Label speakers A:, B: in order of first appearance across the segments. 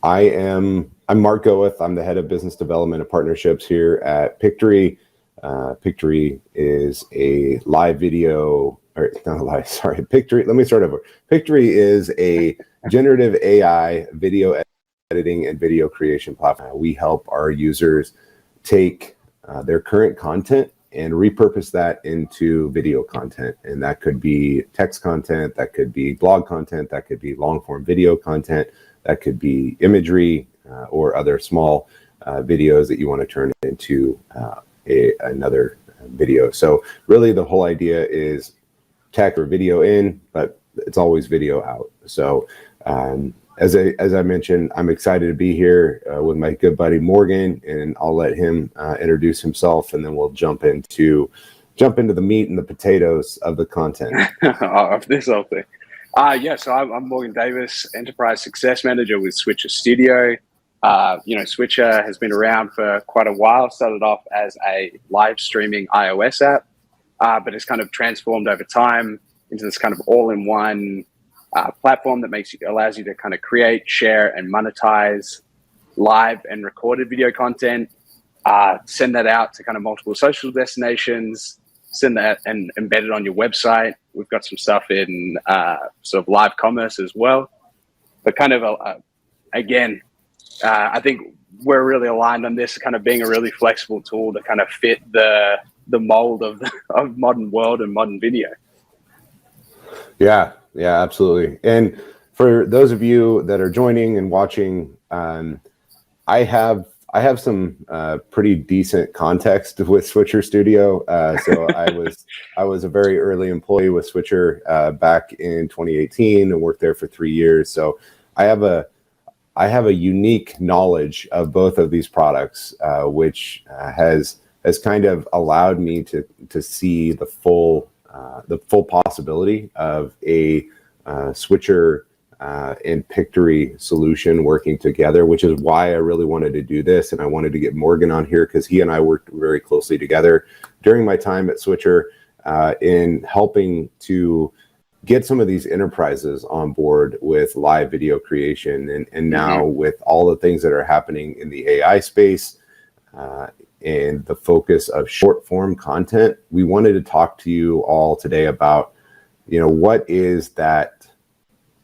A: I'm Marc Goeth. I'm the head of business development and partnerships here at Pictory. Pictory is a live video, or not live, sorry, Pictory. Let me start over. Pictory is a generative AI video editing and video creation platform. We help our users take their current content and repurpose that into video content. And that could be text content, that could be blog content, that could be long form video content, that could be imagery or other small videos that you want to turn into another video. So really the whole idea is tech or video in, but it's always video out. So as I mentioned, I'm excited to be here with my good buddy Morgan, and I'll let him introduce himself, and then we'll jump into the meat and the potatoes of the content.
B: Of this whole thing. So I'm Morgan Davis, Enterprise Success Manager with Switcher Studio. Switcher has been around for quite a while. Started off as a live streaming iOS app, but it's kind of transformed over time into this kind of all-in-one platform that allows you to kind of create, share, and monetize live and recorded video content. Send that out to kind of multiple social destinations. Send that and embed it on your website. We've got some stuff in sort of live commerce as well. But kind of I think we're really aligned on this kind of being a really flexible tool to kind of fit the mold of modern world and modern video.
A: Yeah, absolutely. And for those of you that are joining and watching, I have some pretty decent context with Switcher Studio. So I was a very early employee with Switcher back in 2018 and worked there for 3 years. So I have a unique knowledge of both of these products, which has kind of allowed me to see the full possibility of a Switcher and Pictory solution working together, which is why I really wanted to do this. And I wanted to get Morgan on here because he and I worked very closely together during my time at Switcher in helping to get some of these enterprises on board with live video creation. And now with all the things that are happening in the AI space and the focus of short form content, we wanted to talk to you all today about, what is that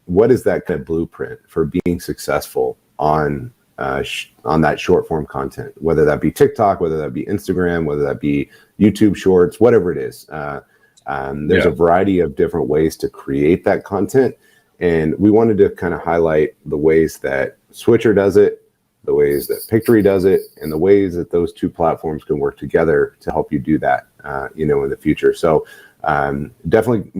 A: kind of blueprint for being successful on that short form content, whether that be TikTok, whether that be Instagram, whether that be YouTube Shorts, whatever it is. There's a variety of different ways to create that content. And we wanted to kind of highlight the ways that Switcher does it, the ways that Pictory does it, and the ways that those two platforms can work together to help you do that, in the future. So definitely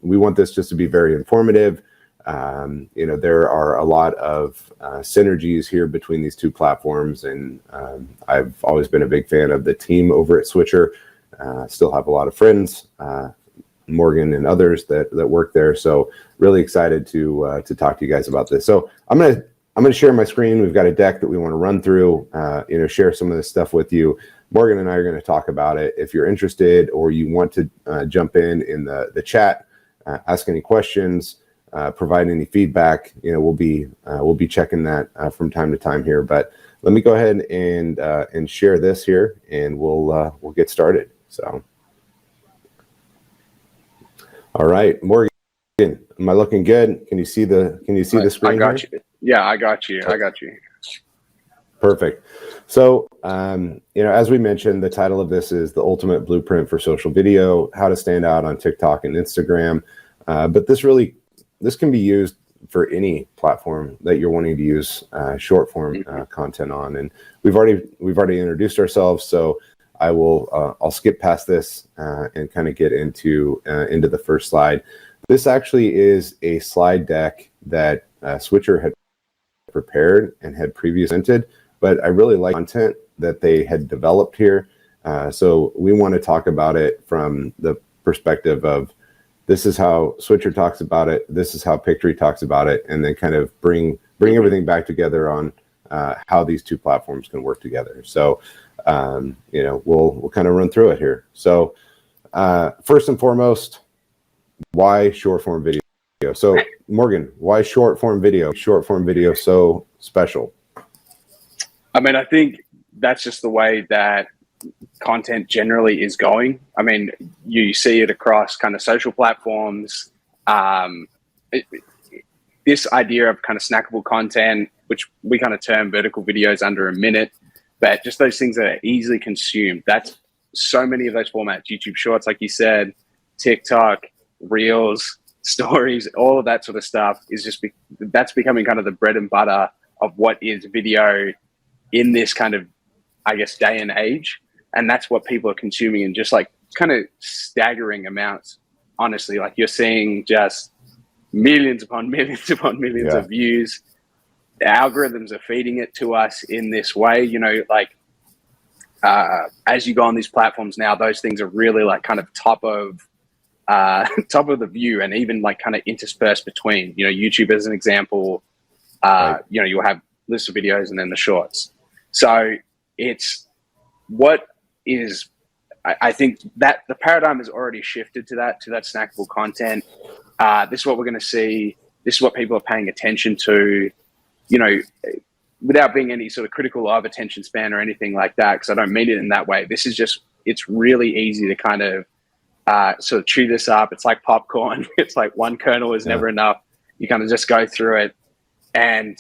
A: we want this just to be very informative. There are a lot of synergies here between these two platforms, and I've always been a big fan of the team over at Switcher. Still have a lot of friends, Morgan and others that work there. So really excited to talk to you guys about this. So I'm gonna share my screen. We've got a deck that we want to run through, share some of this stuff with you. Morgan and I are going to talk about it. If you're interested or you want to jump in the chat, ask any questions, provide any feedback, we'll be checking that from time to time here. But let me go ahead and share this here, and we'll get started. So, all right, Morgan, am I looking good? Can you see the screen?
B: I got you. Yeah, I got you.
A: Perfect. So, as we mentioned, the title of this is The Ultimate Blueprint for Social Video, How to Stand Out on TikTok and Instagram. But this can be used for any platform that you're wanting to use short form content on. And we've already introduced ourselves, so I'll skip past this and kind of get into the first slide. This actually is a slide deck that Switcher had prepared and had previously presented, but I really like content that they had developed here. So we want to talk about it from the perspective of this is how Switcher talks about it, this is how Pictory talks about it, and then kind of bring everything back together on how these two platforms can work together. So we'll kind of run through it here. So first and foremost, why short form video? So Morgan, why short form video? Short form video so special?
B: I mean, I think that's just the way that content generally is going. I mean, you see it across kind of social platforms. This idea of kind of snackable content, which we kind of term vertical videos under a minute, but just those things that are easily consumed. That's so many of those formats, YouTube Shorts, like you said, TikTok, Reels, Stories, all of that sort of stuff is just, that's becoming kind of the bread and butter of what is video in this kind of, I guess, day and age. And that's what people are consuming in just like kind of staggering amounts. Honestly, like you're seeing just millions upon millions upon millions of views. The algorithms are feeding it to us in this way, you know, like as you go on these platforms now, those things are really like kind of top of the view, and even like kind of interspersed between, you know, YouTube as an example, you know, you'll have lists of videos and then the shorts. So it's what is, I think that the paradigm has already shifted to that snackable content. This is what we're going to see. This is what people are paying attention to, you know, without being any sort of critical of attention span or anything like that, because I don't mean it in that way. This is just, it's really easy to kind of sort of chew this up. It's like popcorn. It's like one kernel is never enough. You kind of just go through it. And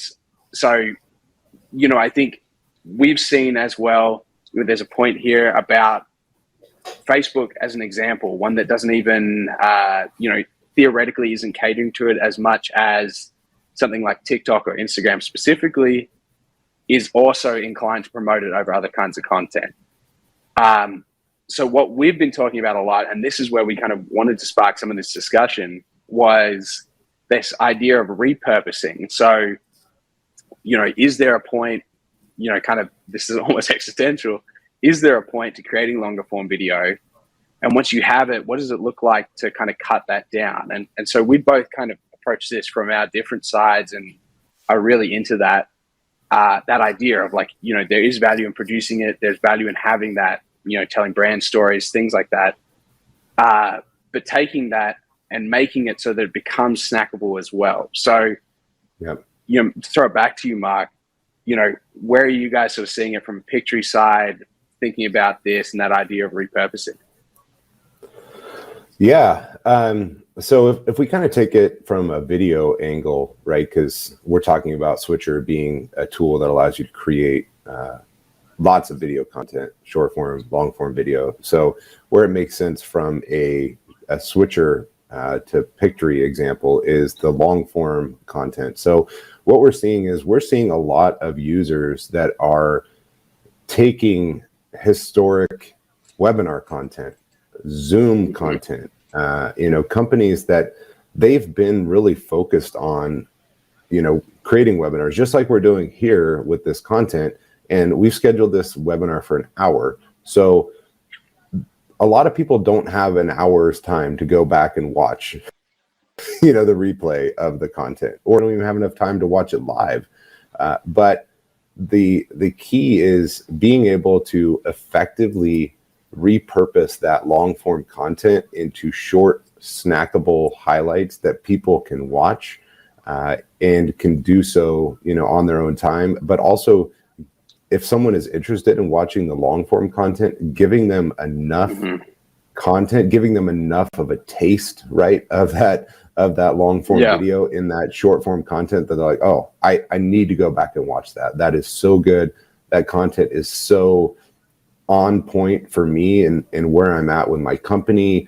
B: so, you know, I think we've seen as well, there's a point here about Facebook as an example, one that doesn't even, you know, theoretically isn't catering to it as much as something like TikTok or Instagram specifically, is also inclined to promote it over other kinds of content. So what we've been talking about a lot, and this is where we kind of wanted to spark some of this discussion, was this idea of repurposing. So, you know, is there a point, you know, kind of, this is almost existential, is there a point to creating longer form video? And once you have it, what does it look like to kind of cut that down? And so we both kind of approach this from our different sides and are really into that, that idea of like, you know, there is value in producing it. There's value in having that, you know, telling brand stories, things like that. But taking that and making it so that it becomes snackable as well. So, you know, to throw it back to you, Marc, you know, where are you guys sort of seeing it from a Pictory side, thinking about this and that idea of repurposing?
A: Yeah. So if we kind of take it from a video angle, right, because we're talking about Switcher being a tool that allows you to create lots of video content, short form, long form video. So where it makes sense from a Switcher to Pictory example is the long form content. So what we're seeing is we're seeing a lot of users that are taking historic webinar content, Zoom content, you know, companies that they've been really focused on, you know, creating webinars, just like we're doing here with this content. And we've scheduled this webinar for an hour. So a lot of people don't have an hour's time to go back and watch, you know, the replay of the content, or don't even have enough time to watch it live. But the key is being able to effectively repurpose that long form content into short snackable highlights that people can watch and can do so, you know, on their own time. But also, if someone is interested in watching the long form content, giving them enough content, giving them enough of a taste, right, of that long form video in that short form content that they're like, oh, I need to go back and watch that. That is so good. That content is so on point for me and where I'm at with my company,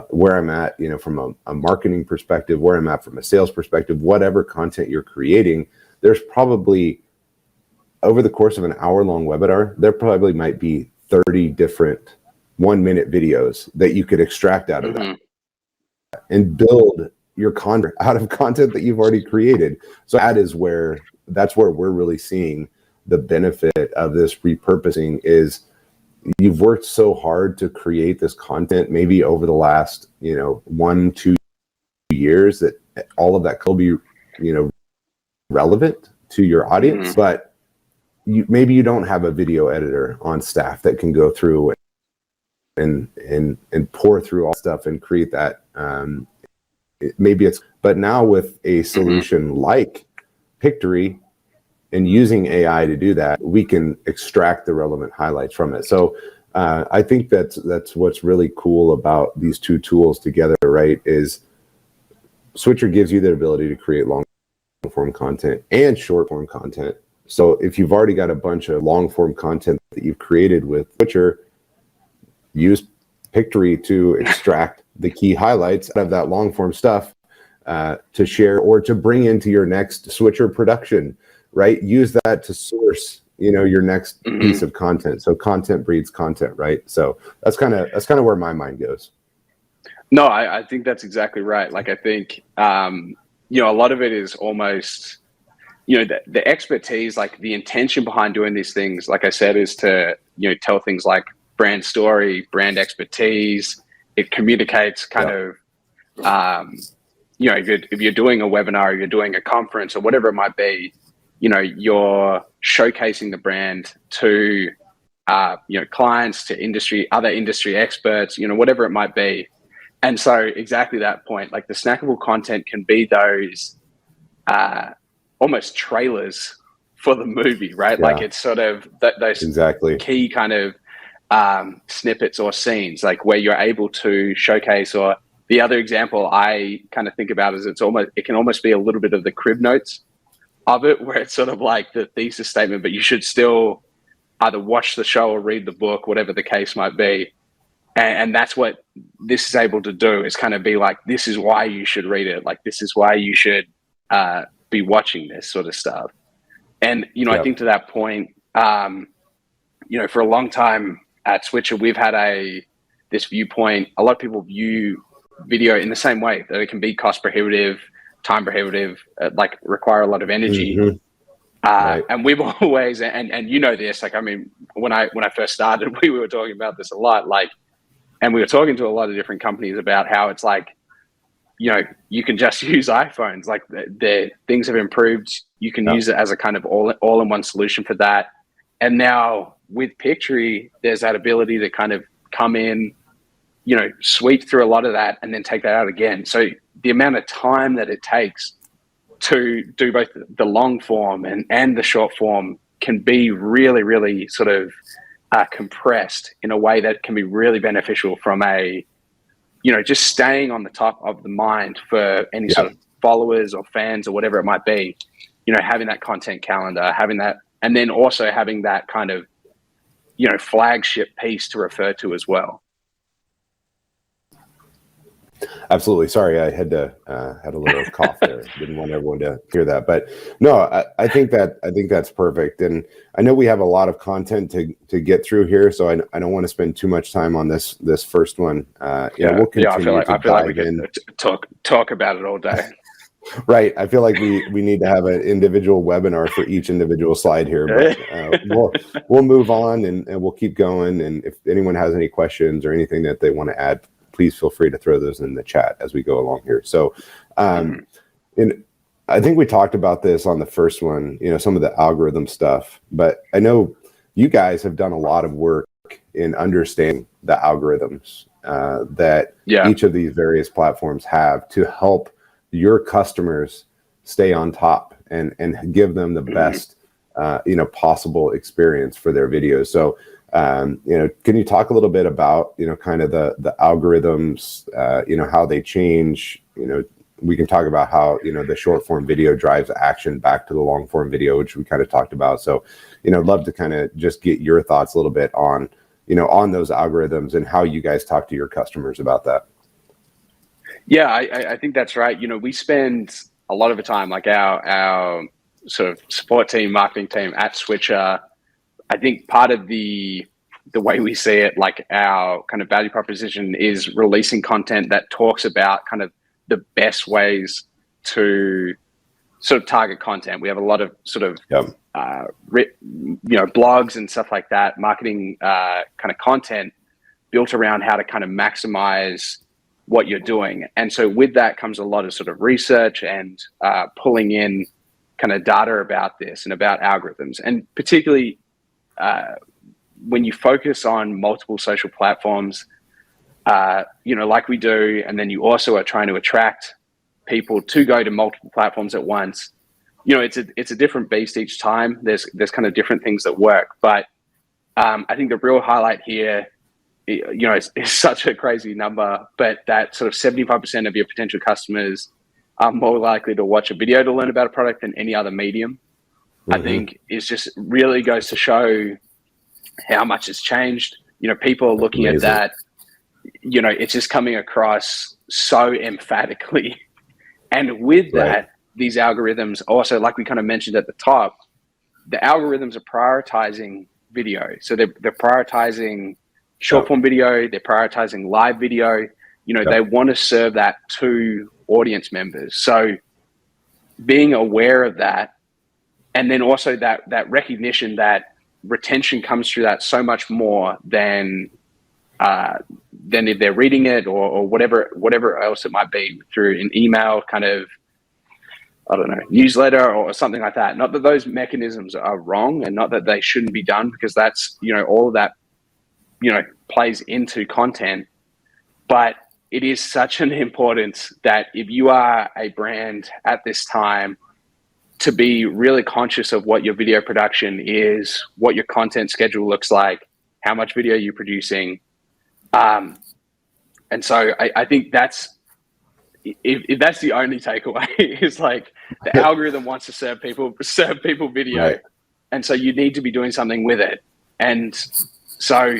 A: where I'm at, you know, from a marketing perspective, where I'm at from a sales perspective, whatever content you're creating. There's probably, over the course of an hour-long webinar, there probably might be 30 different 1-minute videos that you could extract out of that and build your content out of content that you've already created. So that's where we're really seeing the benefit of this repurposing is you've worked so hard to create this content, maybe over the last, you know, 1-2 years, that all of that could be, you know, relevant to your audience, but maybe you don't have a video editor on staff that can go through and pour through all stuff and create that. But now with a solution like Pictory, and using AI to do that, we can extract the relevant highlights from it. So I think that's what's really cool about these two tools together, right? Is Switcher gives you the ability to create long form content and short form content. So if you've already got a bunch of long form content that you've created with Switcher, use Pictory to extract the key highlights out of that long form stuff to share or to bring into your next Switcher production, right? Use that to source, your next piece of content. So content breeds content, right? So that's kind of where my mind goes.
B: No, I think that's exactly right. Like, I think, a lot of it is almost, the expertise, like the intention behind doing these things, like I said, is to, tell things like brand story, brand expertise. It communicates kind of, if you're doing a webinar, or you're doing a conference or whatever it might be, you're showcasing the brand to, clients, to other industry experts, whatever it might be. And so exactly that point, like the snackable content can be those almost trailers for the movie, right? Yeah. Like it's sort of those key kind of snippets or scenes, like where you're able to showcase. Or the other example I kind of think about is it can almost be a little bit of the crib notes of it, where it's sort of like the thesis statement, but you should still either watch the show or read the book, whatever the case might be. And that's what this is able to do, is kind of be like, this is why you should read it. Like, this is why you should be watching this sort of stuff. And, I think to that point, for a long time at Switcher, we've had this viewpoint. A lot of people view video in the same way, that it can be cost prohibitive, time prohibitive, like require a lot of energy. Mm-hmm. Right. And we've always, and this, like, I mean, when I first started, we were talking about this a lot, like, and we were talking to a lot of different companies about how it's like, you can just use iPhones. Like, the things have improved. You can use it as a kind of all-in-one solution for that. And now with Pictory, there's that ability to kind of come in, sweep through a lot of that and then take that out again. So the amount of time that it takes to do both the long form and the short form can be really, really sort of compressed in a way that can be really beneficial from a, just staying on the top of the mind for any sort of followers or fans or whatever it might be, having that content calendar, having that, and then also having that kind of, flagship piece to refer to as well.
A: Absolutely. Sorry, I had a little cough there. Didn't want everyone to hear that, but no, I think that's perfect. And I know we have a lot of content to get through here, so I don't want to spend too much time on this first one. We'll continue I feel like we can
B: talk about it all day.
A: Right. I feel like we need to have an individual webinar for each individual slide here, but we'll move on and we'll keep going. And if anyone has any questions or anything that they want to add, please feel free to throw those in the chat as we go along here. So, and I think we talked about this on the first one, some of the algorithm stuff, but I know you guys have done a lot of work in understanding the algorithms that each of these various platforms have to help your customers stay on top and give them the best, possible experience for their videos. So, can you talk a little bit about, kind of the algorithms, how they change? We can talk about how, the short form video drives action back to the long form video, which we kind of talked about. So, I'd love to kind of just get your thoughts a little bit on, on those algorithms and how you guys talk to your customers about that.
B: Yeah, I think that's right. We spend a lot of the time, like our sort of support team, marketing team at Switcher. I think part of the way we see it, like our kind of value proposition, is releasing content that talks about kind of the best ways to sort of target content. We have a lot of sort of, blogs and stuff like that, marketing kind of content built around how to kind of maximize what you're doing. And so with that comes a lot of sort of research and pulling in kind of data about this and about algorithms. And particularly when you focus on multiple social platforms, like we do, and then you also are trying to attract people to go to multiple platforms at once, it's a different beast each time. There's kind of different things that work, but I think the real highlight here, it's such a crazy number, but that sort of 75% of your potential customers are more likely to watch a video to learn about a product than any other medium. I think is just really goes to show how much has changed. People are looking at that, it's just coming across so emphatically. And with that, these algorithms also, like we kind of mentioned at the top, the algorithms are prioritizing video. So they're prioritizing short form video, they're prioritizing live video. They want to serve that to audience members. So being aware of that, and then also that recognition that retention comes through that so much more than if they're reading it or whatever else it might be through an email kind of, I don't know, newsletter or something like that. Not that those mechanisms are wrong and not that they shouldn't be done, because that's, all of that, plays into content. But it is such an importance that if you are a brand at this time, to be really conscious of what your video production is, what your content schedule looks like, how much video you're producing. And so I think that's, if that's the only takeaway, is like the algorithm wants to serve people video. Right. And so you need to be doing something with it. And so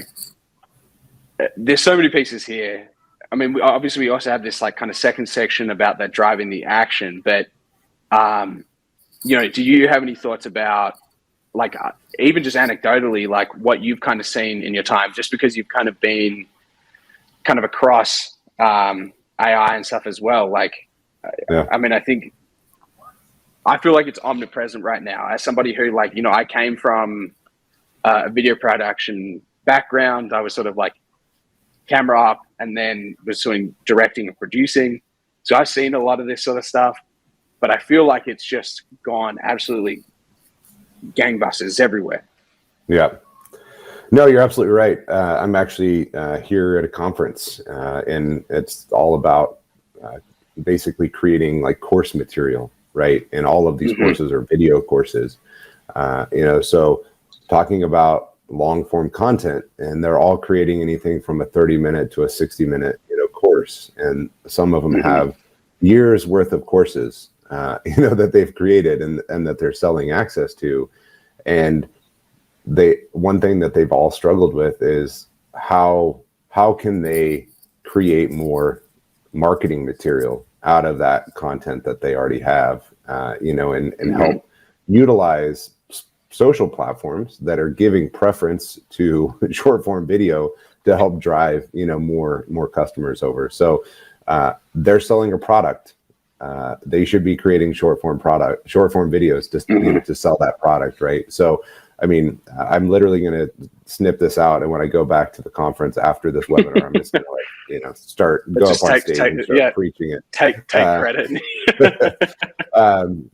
B: there's so many pieces here. I mean, obviously we also have this like kind of second section about that driving the action, but, do you have any thoughts about like, even just anecdotally, like what you've kind of seen in your time, just because you've kind of been kind of across, AI and stuff as well. Like, I mean, I feel like it's omnipresent right now as somebody who like, I came from a video production background. I was sort of like camera up and then was doing directing and producing. So I've seen a lot of this sort of stuff, but I feel like it's just gone absolutely gangbusters everywhere. Yeah.
A: No, you're absolutely right. I'm actually here at a conference, and it's all about basically creating like course material, right? And all of these courses are video courses, so talking about long form content, and they're all creating anything from a 30-minute to a 60-minute, course. And some of them have years worth of courses, that they've created and that they're selling access to. And one thing that they've all struggled with is how can they create more marketing material out of that content that they already have, and help utilize social platforms that are giving preference to short form video to help drive, more customers over. So they're selling a product. They should be creating short form videos to sell that product, right? So I mean, I'm literally going to snip this out, and when I go back to the conference after this webinar, I'm just going to go up on stage and start preaching it. Take credit.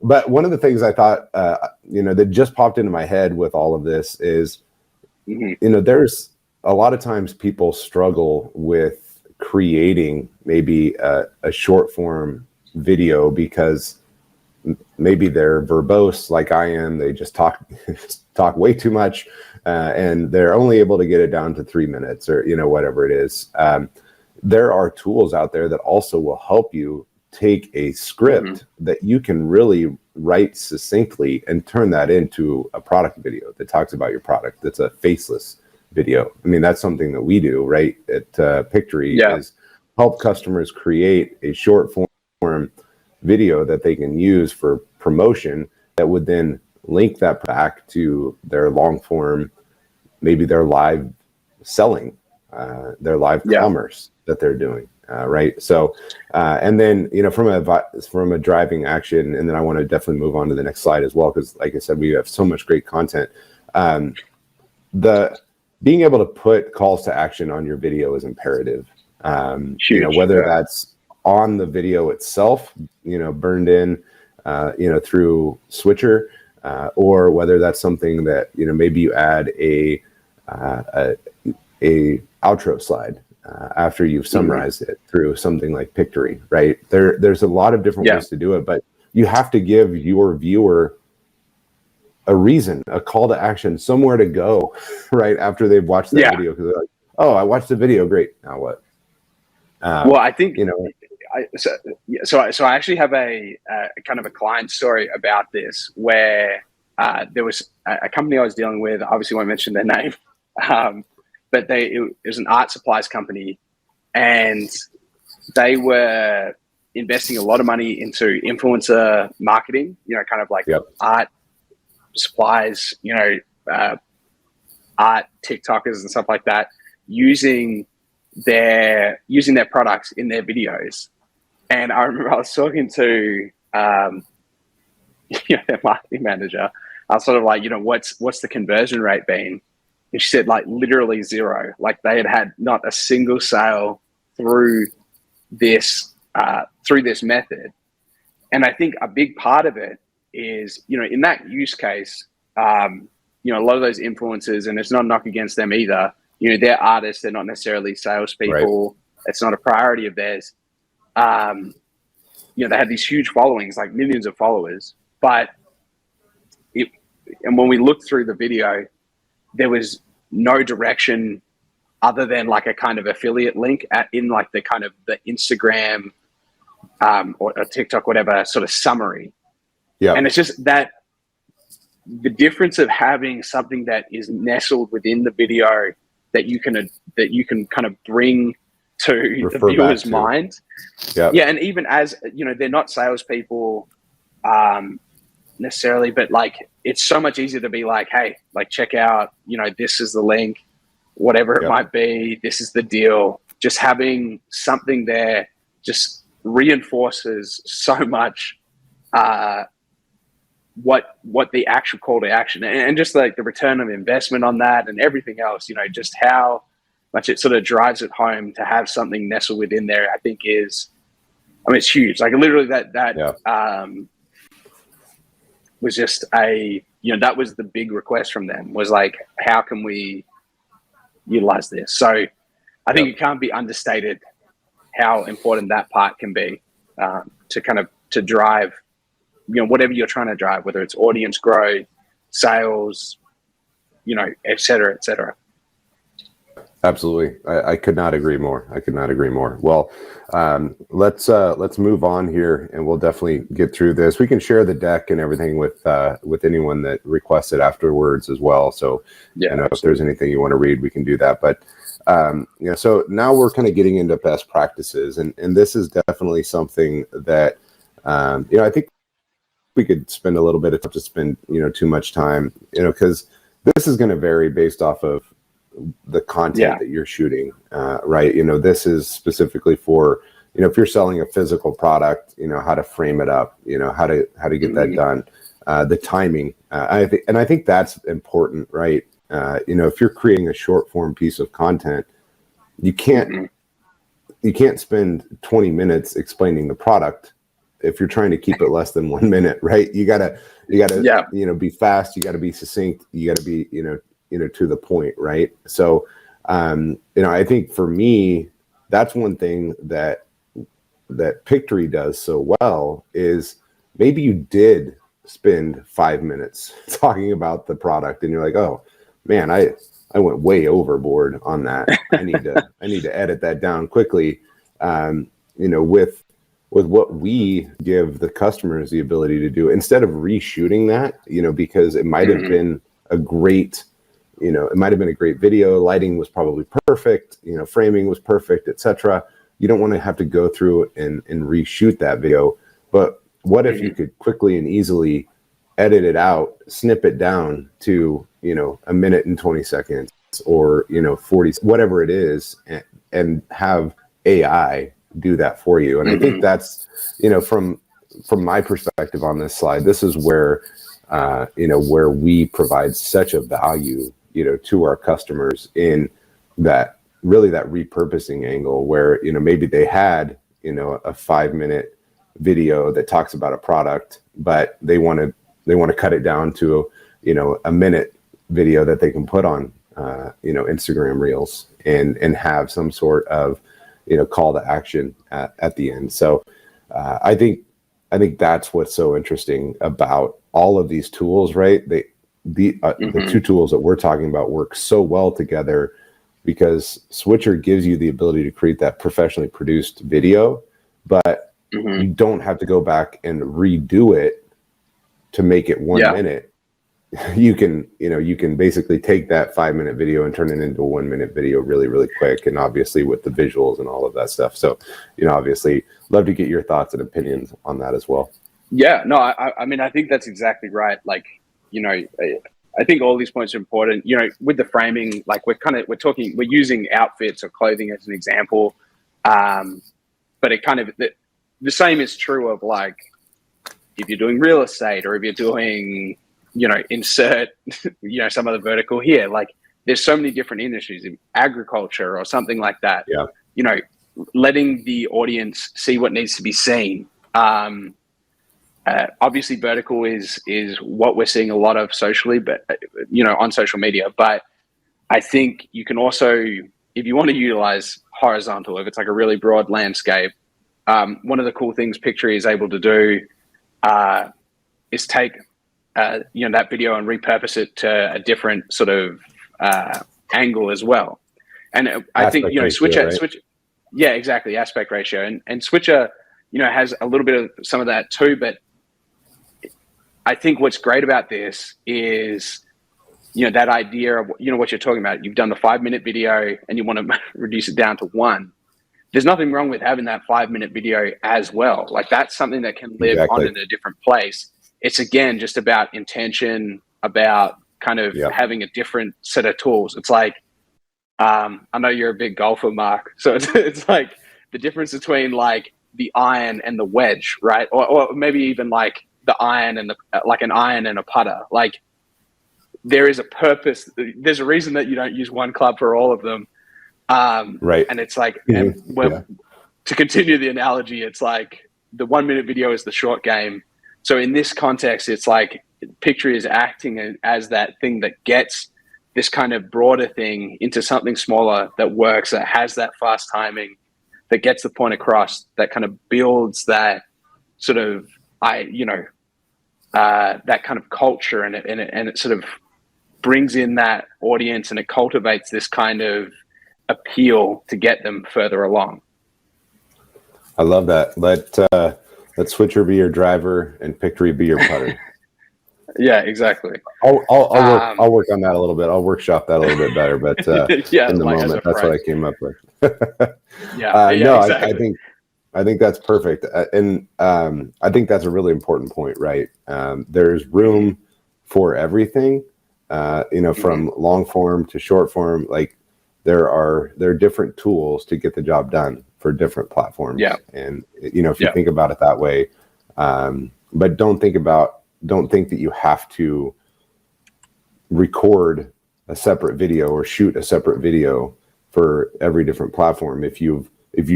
A: But one of the things I thought, that just popped into my head with all of this is, there's a lot of times people struggle with creating maybe a short form video because maybe they're verbose like I am. They just talk way too much, and they're only able to get it down to 3 minutes or, whatever it is. There are tools out there that also will help you take a script that you can really write succinctly and turn that into a product video that talks about your product. That's a faceless video. I mean, that's something that we do right at Pictory, is help customers create a short form video that they can use for promotion that would then link that back to their long form, maybe their live selling, their live commerce that they're doing, right? So, and then, from a driving action, and then I want to definitely move on to the next slide as well, because like I said, we have so much great content. The being able to put calls to action on your video is imperative. Whether that's on the video itself, burned in, through Switcher, or whether that's something that, maybe you add a outro slide after you've summarized it through something like Pictory, right? There's a lot of different ways to do it, but you have to give your viewer a reason, a call to action, somewhere to go right after they've watched that video, because they're like, oh, I watched the video, great, now what?
B: Well, I think
A: you know,
B: so I actually have a kind of a client story about this, where there was a company I was dealing with. Obviously, won't mention their name, but it was an art supplies company, and they were investing a lot of money into influencer marketing. You know, kind of like art supplies. You know, art TikTokers and stuff like that, using their products in their videos. And I remember I was talking to their marketing manager. I was sort of like, what's the conversion rate been? And she said, like, literally zero. Like, they had not a single sale through this method. And I think a big part of it is, in that use case, a lot of those influencers, and it's not a knock against them either, they're artists, they're not necessarily salespeople. Right. It's not a priority of theirs. They had these huge followings, like millions of followers. But and when we looked through the video, there was no direction other than like a kind of affiliate link in like the kind of the Instagram or a TikTok, whatever, sort of summary. Yeah. And it's just that the difference of having something that is nestled within the video that you can kind of bring to the viewer's mind. Yeah. Yeah. And even as, they're not salespeople necessarily, but like, it's so much easier to be like, hey, like, check out, this is the link, whatever it might be, this is the deal. Just having something there just reinforces so much what the actual call to action, and just like the return of investment on that and everything else, just how much it sort of drives it home to have something nestled within there. I think it's huge. Like, literally that was just that was the big request from them, was like, how can we utilize this? So I think it can't be understated how important that part can be to drive, whatever you're trying to drive, whether it's audience growth, sales, et cetera, et cetera.
A: Absolutely. I could not agree more. Well, let's move on here, and we'll definitely get through this. We can share the deck and everything with anyone that requests it afterwards as well. So, if there's anything you want to read, we can do that. But, so now we're kind of getting into best practices, and this is definitely something that, I think we could spend a little bit of time to spend, too much time, because this is going to vary based off of the content that you're shooting, right? This is specifically for, if you're selling a physical product, how to frame it up, how to get that done, the timing. I think that's important, right? If you're creating a short form piece of content, you can't spend 20 minutes explaining the product if you're trying to keep it less than 1 minute, right? You gotta be fast, you gotta be succinct, you gotta be, to the point, right? So, I think for me, that's one thing that Pictory does so well, is maybe you did spend 5 minutes talking about the product, and you're like, oh man, I went way overboard on that. I need to edit that down quickly. With what we give the customers the ability to do, instead of reshooting that, because it might have been a great, it might have been a great video, lighting was probably perfect, framing was perfect, etc. You don't want to have to go through and reshoot that video. But what if you could quickly and easily edit it out, snip it down to, 1 minute and 20 seconds or, 40, whatever it is, and have AI do that for you. And I think that's, from my perspective on this slide, this is where, where we provide such a value, to our customers in that, really that repurposing angle, where, maybe they had, a 5 minute video that talks about a product, but they want to cut it down to, a minute video that they can put on, Instagram Reels and have some sort of, call to action at the end. So I think I think that's what's so interesting about all of these tools, right? The two tools that we're talking about work so well together because Switcher gives you the ability to create that professionally produced video, but you don't have to go back and redo it to make it 1 minute. You can basically take that 5-minute video and turn it into a 1 minute video really, really quick. And obviously with the visuals and all of that stuff. So, obviously love to get your thoughts and opinions on that as well.
B: Yeah, no, I mean, I think that's exactly right. Like, I think all these points are important, with the framing, like we're using outfits or clothing as an example. But it kind of, the same is true of like, if you're doing real estate or if you're doing, insert, some other vertical here, like there's so many different industries in agriculture or something like that.
A: Yeah.
B: Letting the audience see what needs to be seen. Obviously vertical is what we're seeing a lot of socially, but on social media. But I think you can also, if you want to utilize horizontal, if it's like a really broad landscape, one of the cool things Pictory is able to do is take that video and repurpose it to a different sort of angle as well. And I think Switcher, yeah, exactly, aspect ratio, and Switcher has a little bit of some of that too. But I think what's great about this is that idea of what you're talking about. You've done the 5-minute video and you want to reduce it down to 1. There's nothing wrong with having that 5-minute video as well. Like that's something that can live on in a different place. It's again just about intention, about kind of having a different set of tools. It's like I know you're a big golfer, Marc. So it's like the difference between like the iron and the wedge, right? Or maybe even like the iron and like an iron and a putter. Like there is a purpose. There's a reason that you don't use one club for all of them.
A: Right.
B: And it's like, to continue the analogy, it's like the 1-minute video is the short game. So in this context, it's like Pictory is acting as that thing that gets this kind of broader thing into something smaller that works, that has that fast timing, that gets the point across, that kind of builds that sort of, that kind of culture, and it sort of brings in that audience, and it cultivates this kind of appeal to get them further along.
A: I love that. Let Switcher be your driver and Pictory be your putter.
B: Yeah, exactly.
A: I'll work on that a little bit. I'll workshop that a little bit better. But in the moment, that's what I came up with. Exactly. I think that's perfect, and I think that's a really important point. Right? There's room for everything. From long form to short form. Like there are different tools to get the job done for different platforms. Yeah. And if you think about it that way, but don't think that you have to record a separate video or shoot a separate video for every different platform. If you've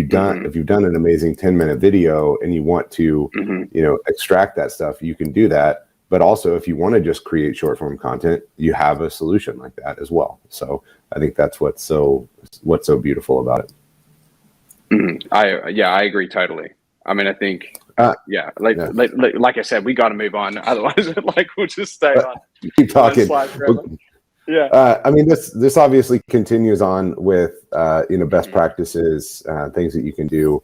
A: done an amazing 10-minute video and you want to extract that stuff, you can do that. But also, if you want to just create short form content, you have a solution like that as well. So I think that's what's so beautiful about it.
B: I agree totally. I mean, I think like I said, we got to move on. Otherwise, we'll just stay on.
A: Keep talking. I mean, this obviously continues on with best practices, things that you can do.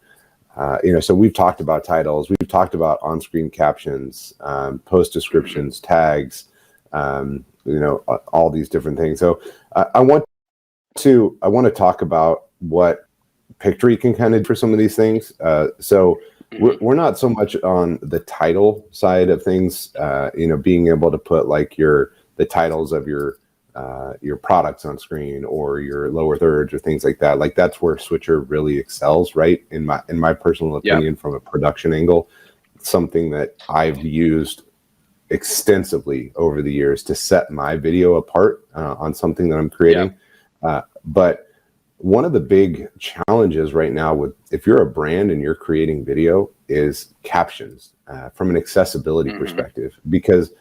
A: So we've talked about titles, we've talked about on-screen captions, post descriptions, tags, all these different things. So I want to talk about what Pictory can kind of do for some of these things. So we're not so much on the title side of things, being able to put like the titles of your products on screen or your lower thirds or things like that. Like that's where Switcher really excels, right? In my personal opinion, from a production angle, something that I've used extensively over the years to set my video apart on something that I'm creating. But one of the big challenges right now if you're a brand and you're creating video is captions from an accessibility perspective, because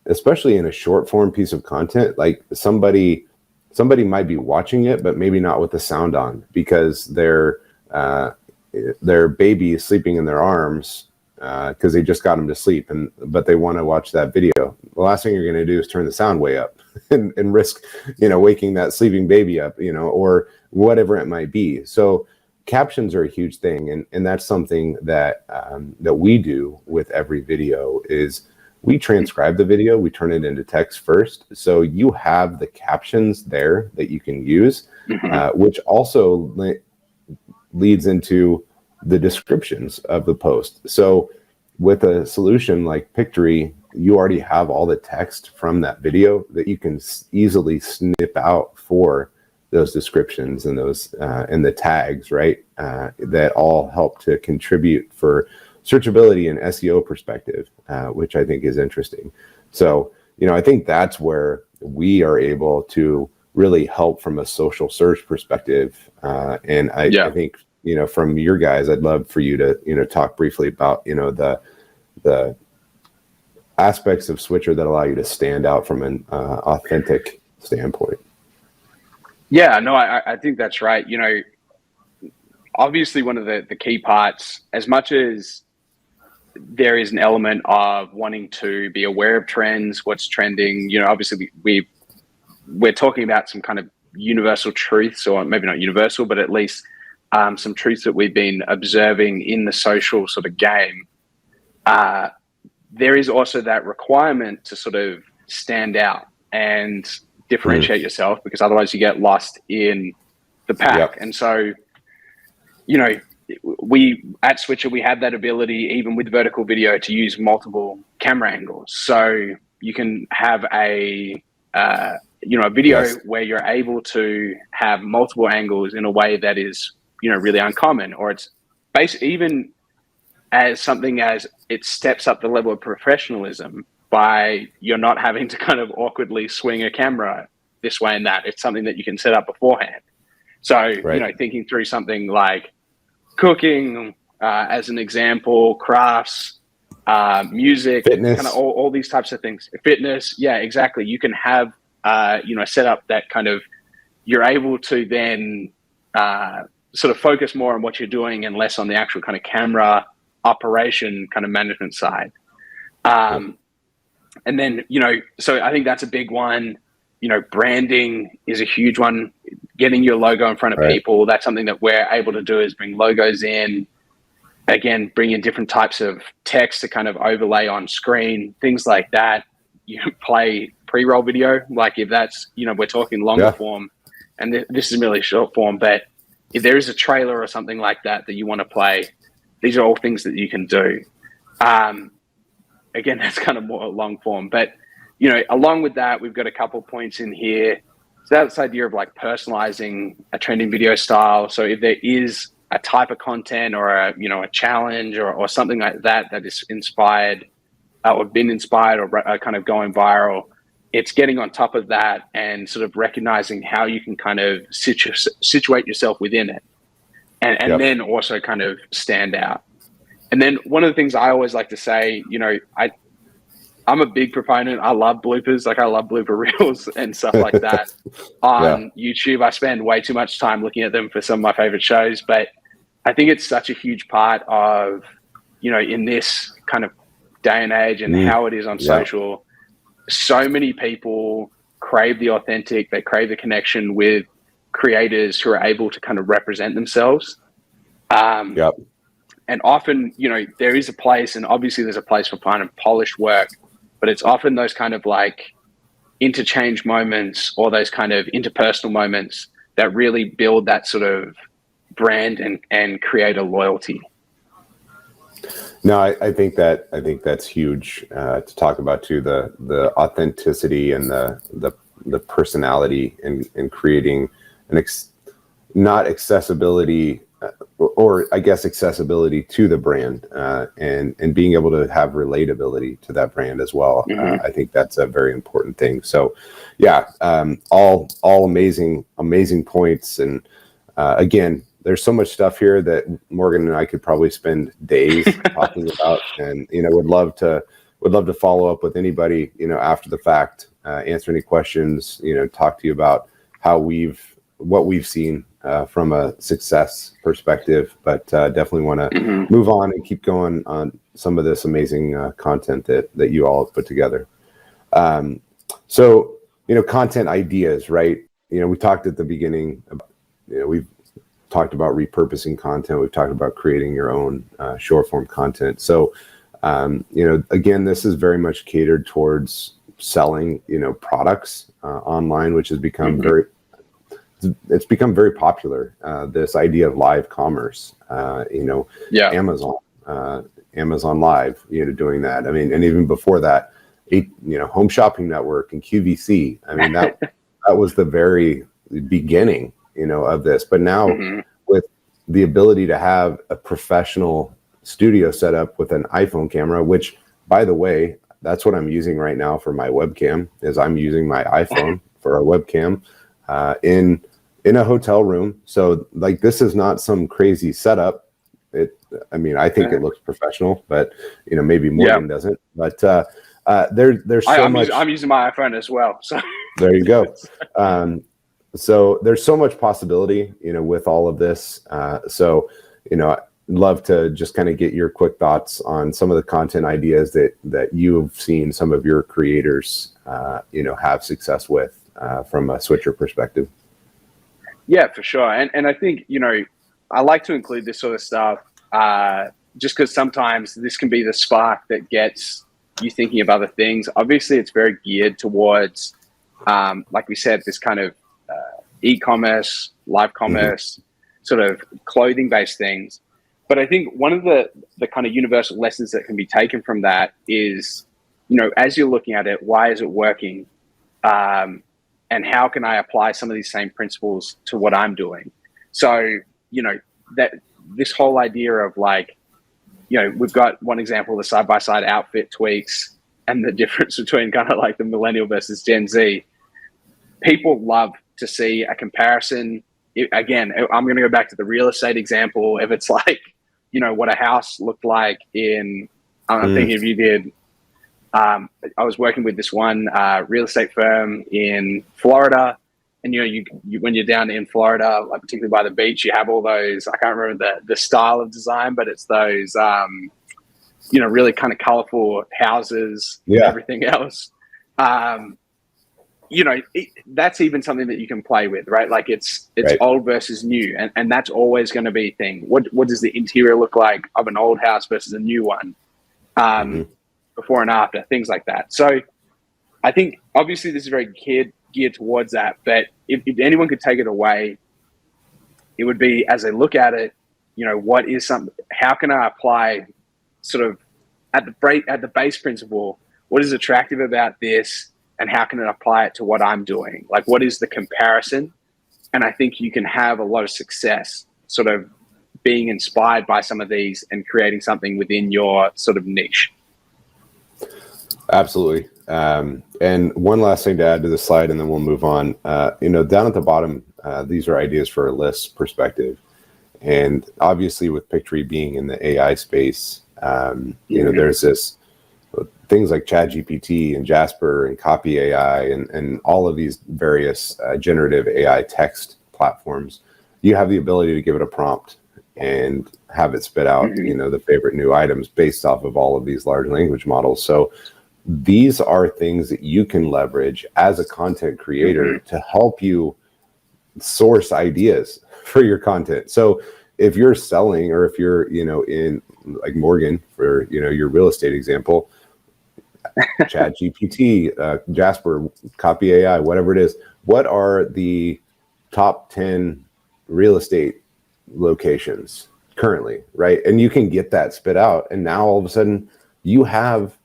A: especially in a short form piece of content, like somebody might be watching it, but maybe not with the sound on because their baby is sleeping in their arms because they just got them to sleep, but they want to watch that video. The last thing you're going to do is turn the sound way up and risk, waking that sleeping baby up, or whatever it might be. So captions are a huge thing, and that's something that that we do with every video is we transcribe the video, we turn it into text first, so you have the captions there that you can use, which also leads into the descriptions of the post. So with a solution like Pictory, you already have all the text from that video that you can easily snip out for those descriptions and those and the tags, right? That all help to contribute for searchability and SEO perspective, which I think is interesting. So, I think that's where we are able to really help from a social search perspective. And I think, from your guys, I'd love for you to, talk briefly about, the aspects of Switcher that allow you to stand out from an authentic standpoint.
B: Yeah, no, I think that's right. Obviously one of the key parts, as much as there is an element of wanting to be aware of trends, what's trending, obviously we're talking about some kind of universal truths, or maybe not universal, but at least some truths that we've been observing in the social sort of game. There is also that requirement to sort of stand out and differentiate yourself, because otherwise you get lost in the pack. Yep. And so, we at Switcher, we have that ability, even with vertical video, to use multiple camera angles. So you can have a video where you're able to have multiple angles in a way that is, really uncommon, or it's even as something as it steps up the level of professionalism by you're not having to kind of awkwardly swing a camera this way and that. It's something that you can set up beforehand. So, thinking through something like cooking, as an example, crafts, music,
A: fitness,
B: kind of all these types of things. Fitness, yeah, exactly. You can have, set up that kind of, you're able to then sort of focus more on what you're doing and less on the actual kind of camera operation kind of management side. And then, so I think that's a big one. Branding is a huge one. Getting your logo in front of people, that's something that we're able to do, is bring logos in. Again, bring in different types of text to kind of overlay on screen, things like that. Play pre-roll video, like if that's, we're talking longer form, and this is really short form, but if there is a trailer or something like that you want to play, these are all things that you can do. Again, that's kind of more long form, but along with that, we've got a couple points in here. So that's the idea of like personalizing a trending video style. So if there is a type of content or a challenge or something like that is inspired or been inspired or kind of going viral, it's getting on top of that and sort of recognizing how you can kind of situate yourself within it, and then also kind of stand out. And then one of the things I always like to say, I'm a big proponent. I love bloopers. Like I love blooper reels and stuff like that on YouTube. I spend way too much time looking at them for some of my favorite shows, but I think it's such a huge part of, in this kind of day and age and how it is on social, so many people crave the authentic, they crave the connection with creators who are able to kind of represent themselves. And often, there is a place, and obviously there's a place for kind of polished work, but it's often those kind of like interchange moments or those kind of interpersonal moments that really build that sort of brand and create a loyalty.
A: No, I think that's huge to talk about too, the authenticity and the personality and creating not accessibility, or I guess accessibility to the brand, and being able to have relatability to that brand as well. I think that's a very important thing. So all amazing points. And again, there's so much stuff here that Morgan and I could probably spend days talking about, and would love to follow up with anybody after the fact, answer any questions, talk to you about what we've seen from a success perspective, but definitely want to move on and keep going on some of this amazing content that you all have put together. So, content ideas, right? We talked at the beginning about, we've talked about repurposing content. We've talked about creating your own short form content. So, again, this is very much catered towards selling, products online, which has become it's become very popular. This idea of live commerce, Amazon, Amazon Live, doing that. I mean, and even before that, Home Shopping Network and QVC. I mean, that was the very beginning, of this. But now with the ability to have a professional studio set up with an iPhone camera, which, by the way, that's what I'm using right now for my webcam, is I'm using my iPhone for a webcam in a hotel room. So like, this is not some crazy setup. I think it looks professional, but maybe Morgan doesn't. But there's so much.
B: I'm using my iPhone as well. So
A: there you go. So there's so much possibility, with all of this. I'd love to just kind of get your quick thoughts on some of the content ideas that you've seen some of your creators, have success with from a switcher perspective.
B: Yeah, for sure. And I think, I like to include this sort of stuff just because sometimes this can be the spark that gets you thinking of other things. Obviously, it's very geared towards, like we said, this kind of e-commerce, live commerce, sort of clothing-based things. But I think one of the kind of universal lessons that can be taken from that is, as you're looking at it, why is it working? And how can I apply some of these same principles to what I'm doing? So, that this whole idea of like, we've got one example, the side-by-side outfit tweaks and the difference between kind of like the millennial versus Gen Z. People love to see a comparison. Again, I'm going to go back to the real estate example. If it's like, what a house looked like in, I'm thinking if you did, I was working with this one real estate firm in Florida, and you when you're down in Florida, like particularly by the beach, you have all those. I can't remember the style of design, but it's those really kind of colorful houses and everything else. That's even something that you can play with, right? Like it's right. Old versus new, and that's always going to be a thing. What does the interior look like of an old house versus a new one? Before and after, things like that. So I think obviously this is very geared towards that, but if anyone could take it away, it would be, as they look at it, what is how can I apply sort of at the base principle, what is attractive about this, and how can it apply it to what I'm doing? Like, what is the comparison? And I think you can have a lot of success sort of being inspired by some of these and creating something within your sort of niche.
A: Absolutely. And one last thing to add to the slide, and then we'll move on. Down at the bottom, these are ideas for a list perspective. And obviously with Pictory being in the AI space, there's this things like ChatGPT and Jasper and Copy.ai and all of these various generative AI text platforms. You have the ability to give it a prompt and have it spit out, the favorite new items based off of all of these large language models. So these are things that you can leverage as a content creator to help you source ideas for your content. So if you're selling, or if you're, in like Morgan for, your real estate example, ChatGPT, Jasper, Copy.ai, whatever it is, what are the top 10 real estate locations currently, right? And you can get that spit out. And now all of a sudden you have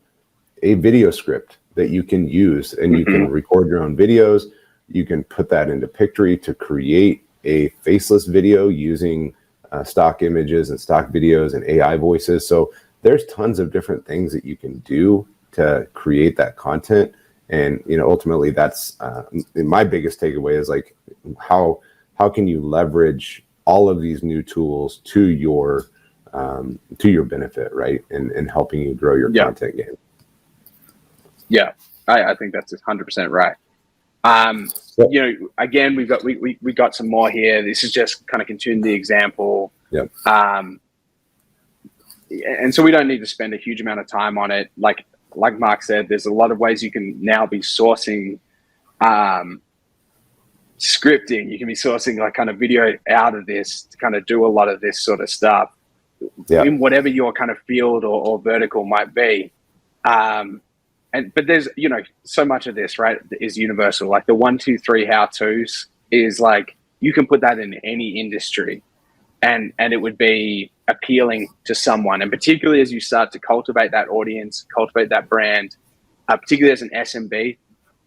A: a video script that you can use, and you can record your own videos. You can put that into Pictory to create a faceless video using stock images and stock videos and AI voices. So there's tons of different things that you can do to create that content. And, ultimately that's my biggest takeaway is like, how can you leverage all of these new tools to your benefit, right? And helping you grow your content game.
B: Yeah, I think that's 100% right.
A: So,
B: You know, again, we got some more here. This is just kind of continuing the example.
A: yeah.
B: And so we don't need to spend a huge amount of time on it. Like Marc said, there's a lot of ways you can now be sourcing scripting. You can be sourcing like kind of video out of this to kind of do a lot of this sort of stuff in whatever your kind of field or vertical might be. But there's, you know, so much of this, right, is universal. Like the 1, 2, 3 how-tos is like, you can put that in any industry and it would be appealing to someone. And particularly as you start to cultivate that audience, cultivate that brand, particularly as an SMB,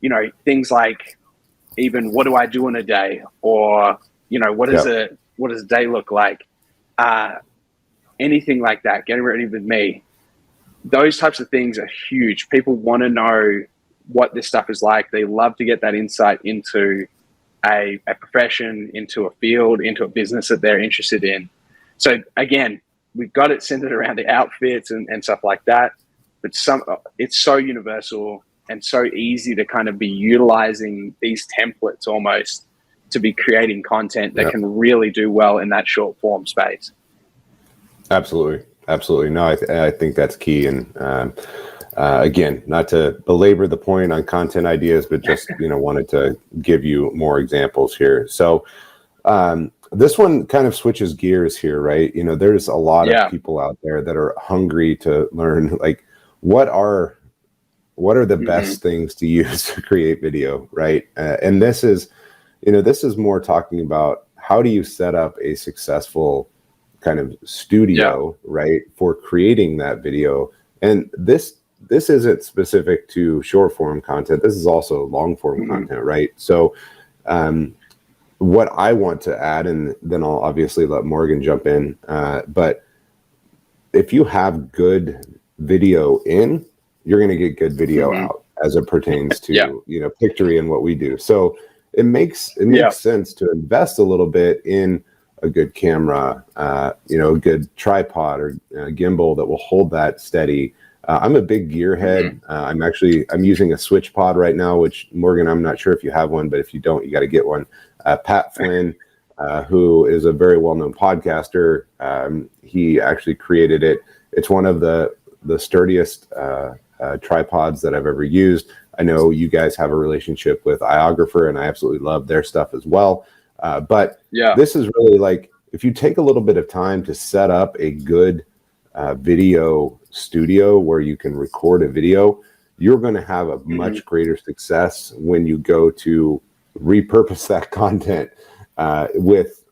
B: you know, things like even what do I do in a day? Or, you know, what does a day look like? Anything like that, getting ready with me. Those types of things are huge. People want to know what this stuff is like. They love to get that insight into a profession, into a field, into a business that they're interested in. So again, we've got it centered around the outfits and stuff like that. But it's so universal and so easy to kind of be utilizing these templates almost to be creating content that can really do well in that short form space.
A: Absolutely. Absolutely. No, I think that's key. And again, not to belabor the point on content ideas, but just, you know, wanted to give you more examples here. So this one kind of switches gears here, right? You know, there's a lot of people out there that are hungry to learn, like, what are the best things to use to create video, right? And this is, you know, this is more talking about how do you set up a successful kind of studio, right, for creating that video. And this isn't specific to short form content. This is also long form content, right? So what I want to add, and then I'll obviously let Morgan jump in, but if you have good video in, you're going to get good video out as it pertains to, you know, Pictory and what we do. So it makes sense to invest a little bit in a good camera, you know, a good tripod or gimbal that will hold that steady. I'm a big gearhead. I'm using a switch pod right now, which Morgan, I'm not sure if you have one, but if you don't, you got to get one. Pat Flynn, who is a very well-known podcaster, he actually created it. It's one of the sturdiest tripods that I've ever used. I know you guys have a relationship with Iographer, and I absolutely love their stuff as well. But this is really like, if you take a little bit of time to set up a good video studio where you can record a video, you're going to have a much greater success when you go to repurpose that content with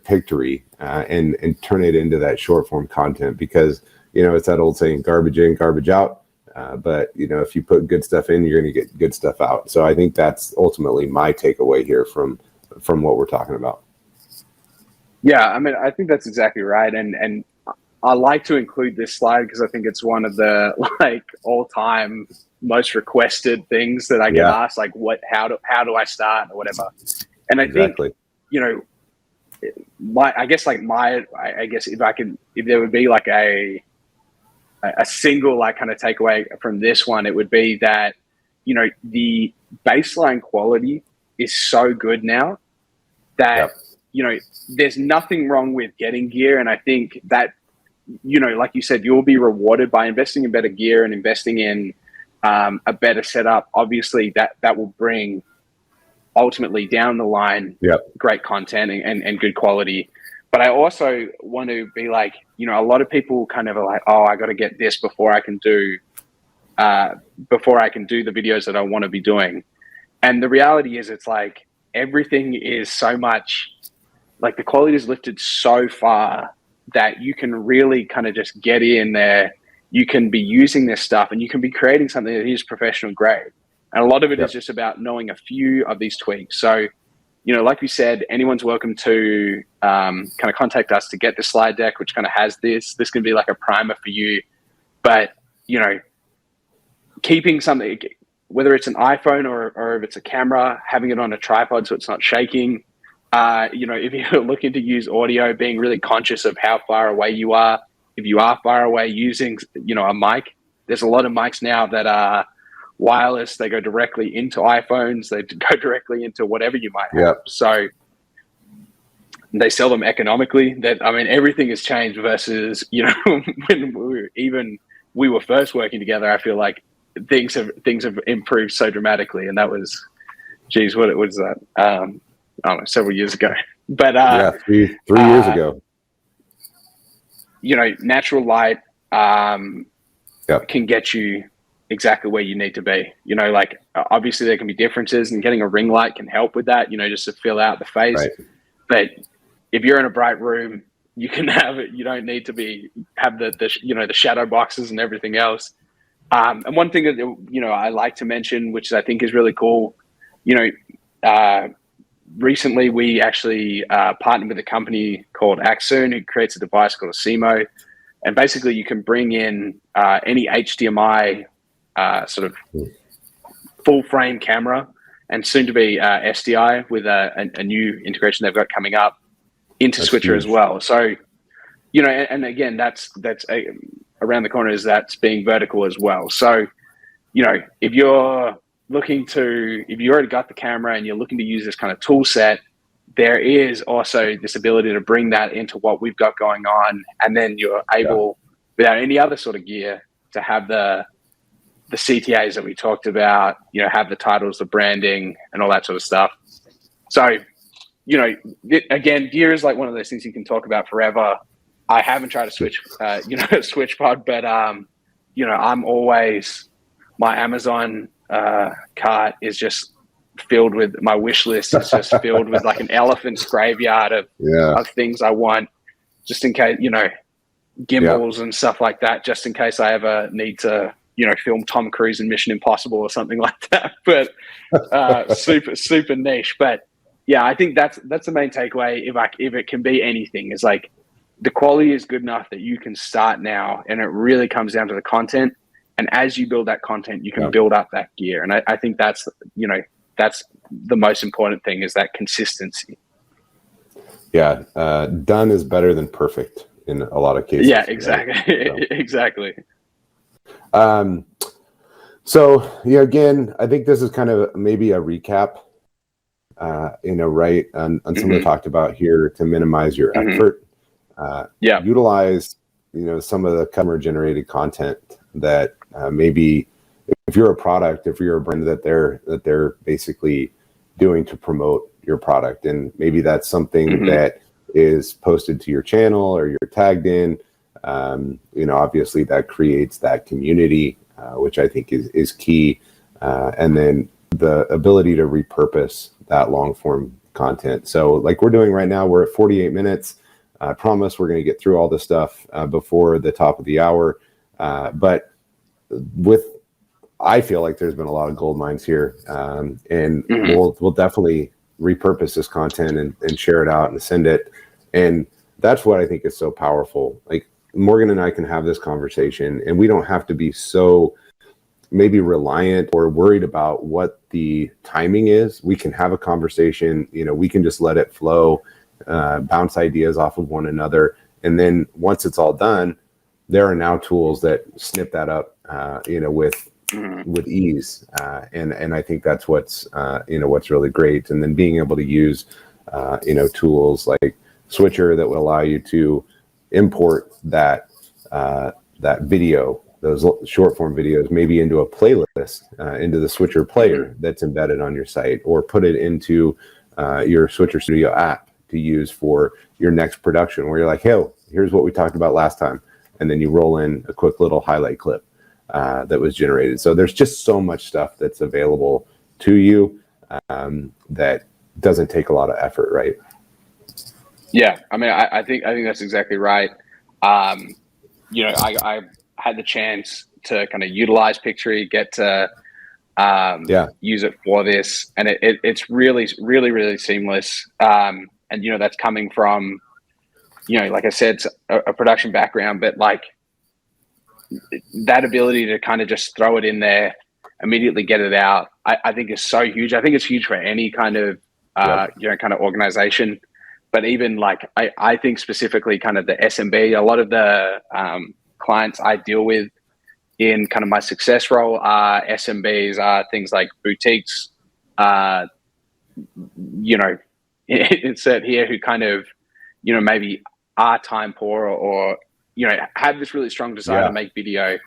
A: Pictory and turn it into that short form content, because, you know, it's that old saying, garbage in, garbage out. But, you know, if you put good stuff in, you're going to get good stuff out. So I think that's ultimately my takeaway here from what we're talking about.
B: Yeah, I mean, I think that's exactly right. And I like to include this slide because I think it's one of the like all-time most requested things that I get asked, like how do I start or whatever. And I think, you know, I guess if there would be like a single like kind of takeaway from this one, it would be that, you know, the baseline quality is so good now that, you know, there's nothing wrong with getting gear. And I think that, you know, like you said, you'll be rewarded by investing in better gear and investing in a better setup. Obviously that will bring ultimately down the line great content and good quality. But I also want to be like, you know, a lot of people kind of are like, oh, I got to get this before I can do the videos that I want to be doing. And the reality is, it's like everything is so much, like the quality is lifted so far that you can really kind of just get in there. You can be using this stuff and you can be creating something that is professional grade. And a lot of it is just about knowing a few of these tweaks. So, you know, like we said, anyone's welcome to kind of contact us to get the slide deck, which kind of has this. This can be like a primer for you. But, you know, keeping something, whether it's an iPhone or if it's a camera, having it on a tripod so it's not shaking. You know, if you're looking to use audio, being really conscious of how far away you are. If you are far away, using, you know, a mic. There's a lot of mics now that are wireless, they go directly into iPhones, they go directly into whatever you might have.
A: Yep.
B: So they sell them economically. Everything has changed versus, when we were first working together. I feel like things have improved so dramatically, and that was, geez, what it was that I don't know, several years ago. But
A: three years ago.
B: Natural light can get you exactly where you need to be. Obviously there can be differences, and getting a ring light can help with that, just to fill out the face.
A: Right.
B: But if you're in a bright room, you can have it. You don't need to have the shadow boxes and everything else. And one thing that I like to mention, which I think is really cool, recently we actually partnered with a company called Axoon, who creates a device called a CMO, and basically you can bring in any HDMI sort of full frame camera, and soon to be SDI with a new integration they've got coming up into Switcher huge as well. So, and again, that's around the corner is that's being vertical as well. So, if you're if you already got the camera and you're looking to use this kind of tool set, there is also this ability to bring that into what we've got going on. And then you're able, without any other sort of gear, to have the CTAs that we talked about, have the titles, the branding, and all that sort of stuff. So, again, gear is like one of those things you can talk about forever. I haven't tried to switch, switch pod, but, I'm always, my Amazon cart is just filled with, my wish list is just filled with like an elephant's graveyard of things I want, just in case, gimbals and stuff like that, just in case I ever need to, film Tom Cruise in Mission Impossible or something like that. But super niche. But yeah, I think that's the main takeaway. If it can be anything, is like the quality is good enough that you can start now, and it really comes down to the content. And as you build that content, you can build up that gear. And I think that's the most important thing, is that consistency.
A: Yeah. Done is better than perfect in a lot of cases.
B: Yeah, exactly. Right? So. Exactly.
A: So again, I think this is kind of maybe a recap, right, on something we talked about here to minimize your effort. Utilize, some of the customer generated content that maybe if you're a product, if you're a brand that they're basically doing to promote your product, and maybe that's something that is posted to your channel or you're tagged in. Obviously that creates that community, which I think is key. And then the ability to repurpose that long form content. So like we're doing right now, we're at 48 minutes. I promise we're going to get through all this stuff before the top of the hour. But I feel like there's been a lot of gold mines here, and we'll definitely repurpose this content and share it out and send it. And that's what I think is so powerful. Like Morgan and I can have this conversation, and we don't have to be so maybe reliant or worried about what the timing is. We can have a conversation, we can just let it flow, bounce ideas off of one another. And then once it's all done, there are now tools that snip that up, with ease. And I think that's what's really great. And then being able to use, tools like Switcher that will allow you to import that video, those short form videos, maybe into a playlist, into the Switcher player that's embedded on your site, or put it into your Switcher Studio app to use for your next production, where you're like, hey, here's what we talked about last time. And then you roll in a quick little highlight clip that was generated. So there's just so much stuff that's available to you that doesn't take a lot of effort, right?
B: Yeah, I think that's exactly right. I had the chance to kind of utilize Pictory, get to use it for this, and it's really, really, really seamless. And that's coming from, like I said, a production background, but like that ability to kind of just throw it in there, immediately get it out, I think is so huge. I think it's huge for any kind of kind of organization. But even like, I think specifically kind of the SMB, a lot of the clients I deal with, in kind of my success role are SMBs, are things like boutiques, you know, insert here, who kind of, you know, maybe are time poor, or you know, have this really strong desire to make video,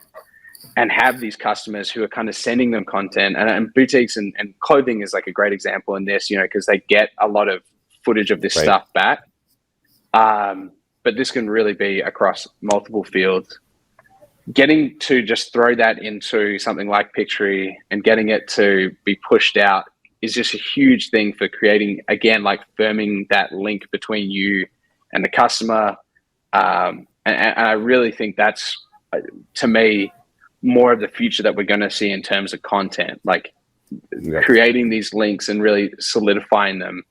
B: and have these customers who are kind of sending them content. And boutiques and clothing is like a great example in this, you know, because they get a lot of footage of this stuff back. But this can really be across multiple fields. Getting to just throw that into something like Pictory and getting it to be pushed out is just a huge thing for creating, again, like firming that link between you and the customer. And I really think that's, to me, more of the future that we're going to see in terms of content, like creating these links and really solidifying them.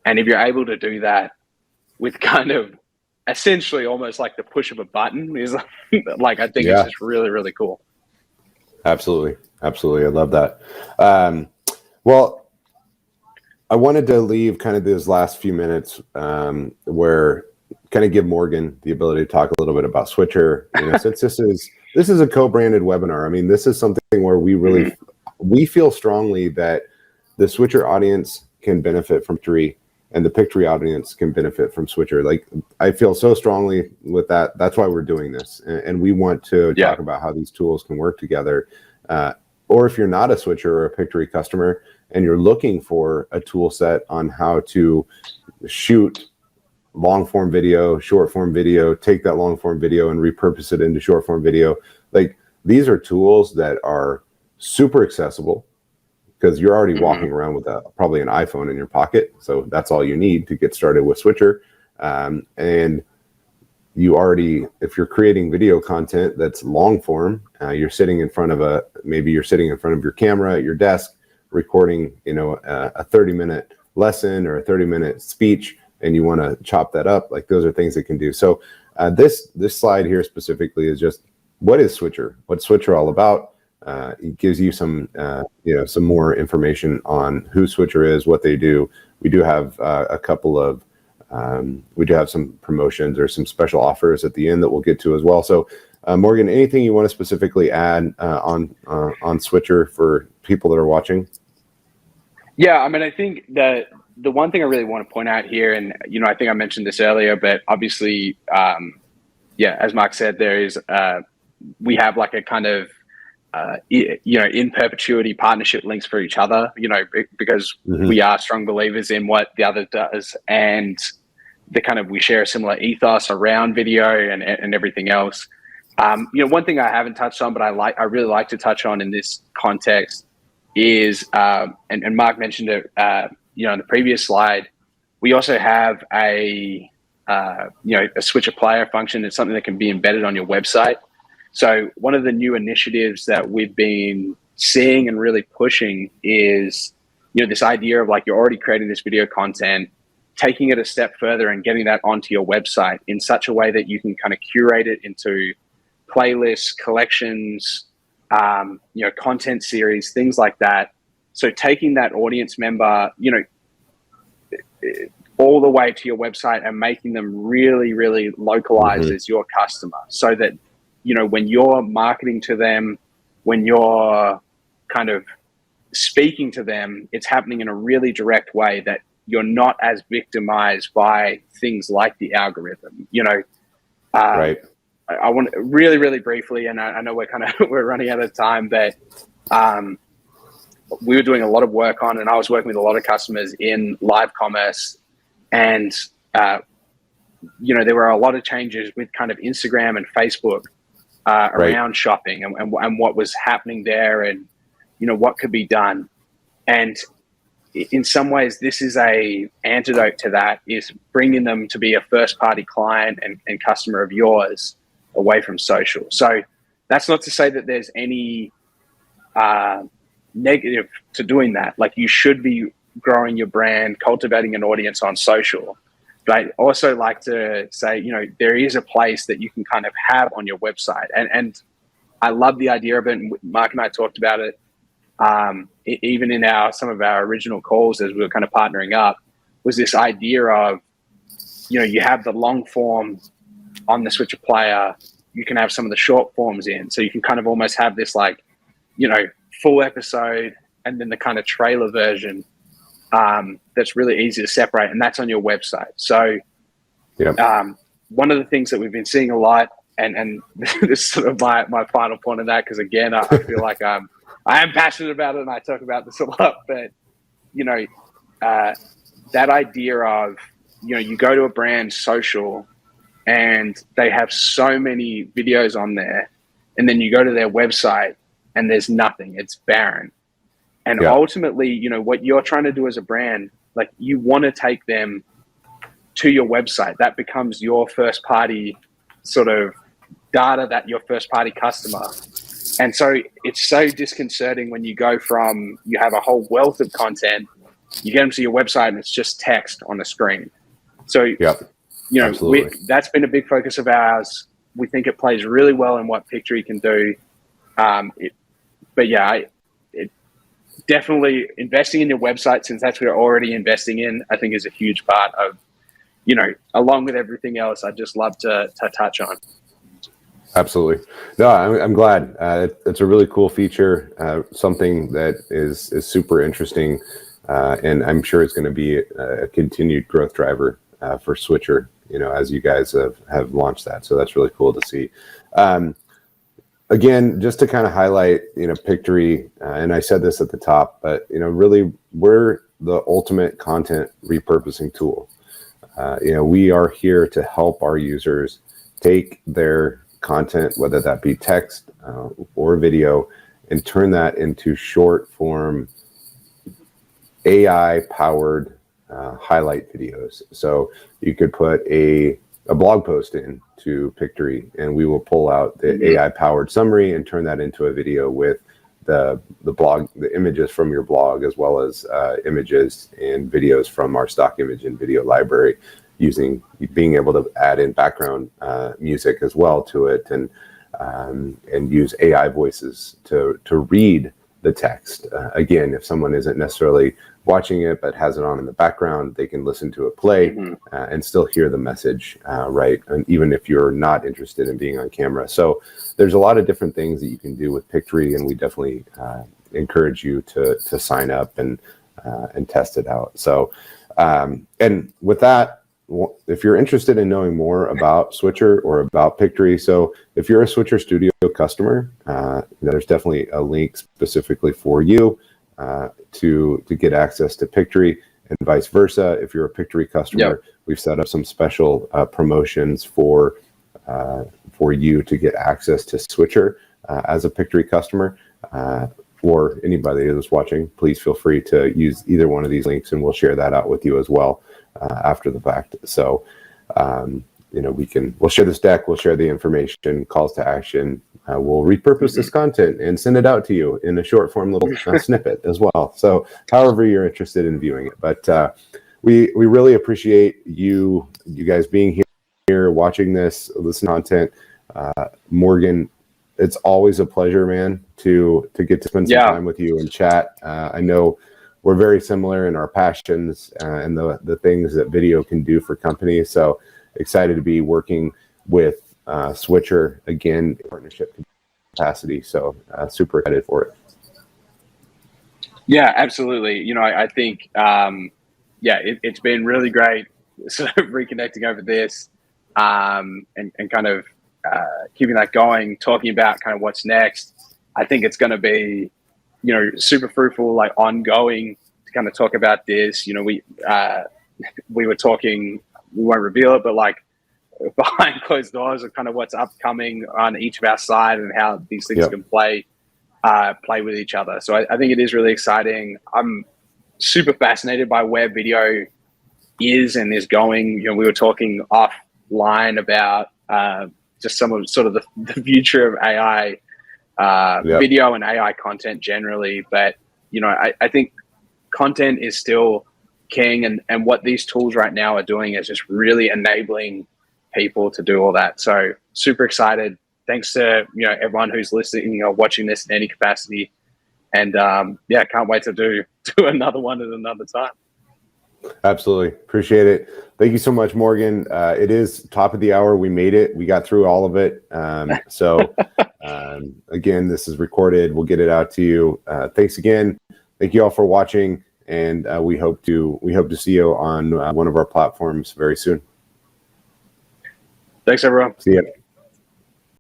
B: And if you're able to do that with kind of essentially almost like the push of a button, is like, I think it's just really, really cool.
A: Absolutely. Absolutely. I love that. Well, I wanted to leave kind of those last few minutes where kind of give Morgan the ability to talk a little bit about Switcher. You know, since this is a co-branded webinar. I mean, this is something where we really we feel strongly that the Switcher audience can benefit from Pictory, and the Pictory audience can benefit from Switcher. Like, I feel so strongly with that. That's why we're doing this, and we want to talk about how these tools can work together. Or if you're not a Switcher or a Pictory customer and you're looking for a tool set on how to shoot long form video, short form video, take that long form video and repurpose it into short form video. Like, these are tools that are super accessible because you're already walking around with probably an iPhone in your pocket. So that's all you need to get started with Switcher. And you already, if you're creating video content that's long form, you're sitting in front of maybe you're sitting in front of your camera at your desk, recording, you know, a 30-minute lesson or a 30-minute speech, and you want to chop that up. Like, those are things it can do. So this slide here specifically is just, what is Switcher? What's Switcher all about? It gives you some, you know, some more information on who Switcher is, what they do. We do have a couple of, we do have some promotions or some special offers at the end that we'll get to as well. So Morgan, anything you want to specifically add on Switcher for people that are watching?
B: Yeah, I mean, I think that the one thing I really want to point out here, and, you know, I think I mentioned this earlier, but obviously, as Marc said, there is, we have like a kind of, you know, in perpetuity partnership links for each other, you know, because we are strong believers in what the other does, and the kind of, we share a similar ethos around video and everything else. You know, one thing I haven't touched on, but I really like to touch on in this context is, and Marc mentioned it, you know, in the previous slide, we also have a, you know, a Switcher player function. It's something that can be embedded on your website. So one of the new initiatives that we've been seeing and really pushing is, you know, this idea of, like, you're already creating this video content, taking it a step further and getting that onto your website in such a way that you can kind of curate it into playlists, collections, you know, content series, things like that. So taking that audience member, you know, all the way to your website and making them really, really localized as your customer, so that, you know, when you're marketing to them, when you're kind of speaking to them, it's happening in a really direct way, that you're not as victimized by things like the algorithm, you know.
A: Right.
B: I want to really, really briefly, and I know we're running out of time, but we were doing a lot of work on, and I was working with a lot of customers in live commerce, and you know, there were a lot of changes with kind of Instagram and Facebook around shopping and what was happening there, and, you know, what could be done. And in some ways, this is a antidote to that, is bringing them to be a first party client and customer of yours away from social. So that's not to say that there's any negative to doing that. Like, you should be growing your brand, cultivating an audience on social. But I also like to say, you know, there is a place that you can kind of have on your website. And I love the idea of it. And Marc and I talked about it even in some of our original calls as we were kind of partnering up, was this idea of, you know, you have the long form on the Switcher player, you can have some of the short forms in. So you can kind of almost have this like, you know, full episode and then the kind of trailer version that's really easy to separate, and that's on your website. So one of the things that we've been seeing a lot, and this is sort of my final point of that, because again, I feel like I am passionate about it and I talk about this a lot, but you know, that idea of, you know, you go to a brand social and they have so many videos on there, and then you go to their website and there's nothing, it's barren. And ultimately, you know, what you're trying to do as a brand, like you want to take them to your website. That becomes your first party sort of data, that your first party customer. And so it's so disconcerting when you go from, you have a whole wealth of content, you get them to your website and it's just text on the screen. So, you know, that's been a big focus of ours. We think it plays really well in what Pictory can do. But yeah, definitely investing in your website, since that's what we're already investing in, I think is a huge part of, you know, along with everything else, I'd just love to touch on.
A: Absolutely. No, I'm glad. It's a really cool feature, something that is super interesting, and I'm sure it's going to be a continued growth driver for Switcher, you know, as you guys have launched that. So that's really cool to see. Again, just to kind of highlight, you know, Pictory, and I said this at the top, but, you know, really we're the ultimate content repurposing tool. You know, we are here to help our users take their content, whether that be text or video, and turn that into short form AI powered highlight videos. So you could put a blog post in to Pictory and we will pull out the AI powered summary and turn that into a video with the blog, the images from your blog, as well as images and videos from our stock image and video library, being able to add in background music as well to it, and use AI voices to read the text. Again, if someone isn't necessarily watching it but has it on in the background, they can listen to it play and still hear the message, right? And even if you're not interested in being on camera. So there's a lot of different things that you can do with Pictory, and we definitely encourage you to sign up and test it out. So and with that, if you're interested in knowing more about Switcher or about Pictory, so if you're a Switcher Studio customer, there's definitely a link specifically for you to get access to Pictory, and vice versa. If you're a Pictory customer, we've set up some special promotions for you to get access to Switcher as a Pictory customer. For anybody that's watching, please feel free to use either one of these links, and we'll share that out with you as well after the fact. So, you know, we'll share this deck, we'll share the information, calls to action. We'll repurpose this content and send it out to you in a short form little snippet as well. So however you're interested in viewing it, but we really appreciate you guys being here, watching this content. Morgan, it's always a pleasure, man, to get to spend some time with you and chat. I know we're very similar in our passions and the things that video can do for companies. So excited to be working with Switcher again in partnership capacity. So super excited for it.
B: Yeah, absolutely. You know, I think, it's been really great sort of reconnecting over this and kind of keeping that going, talking about kind of what's next. I think it's going to be, you know, super fruitful, like ongoing to kind of talk about this. You know, we were talking, we won't reveal it, but like behind closed doors of kind of what's upcoming on each of our side and how these things can play with each other. So I think it is really exciting. I'm super fascinated by where video is and is going. You know, we were talking offline about just some of sort of the future of AI, video and AI content generally. But, you know, I think content is still king, and what these tools right now are doing is just really enabling people to do all that. So super excited. Thanks to, you know, everyone who's listening or watching this in any capacity. And can't wait to do another one at another time.
A: Absolutely. Appreciate it. Thank you so much, Morgan. It is top of the hour. We made it. We got through all of it. Again, this is recorded. We'll get it out to you. Thanks again. Thank you all for watching. And we hope to see you on one of our platforms very soon.
B: Thanks, everyone.
A: See you.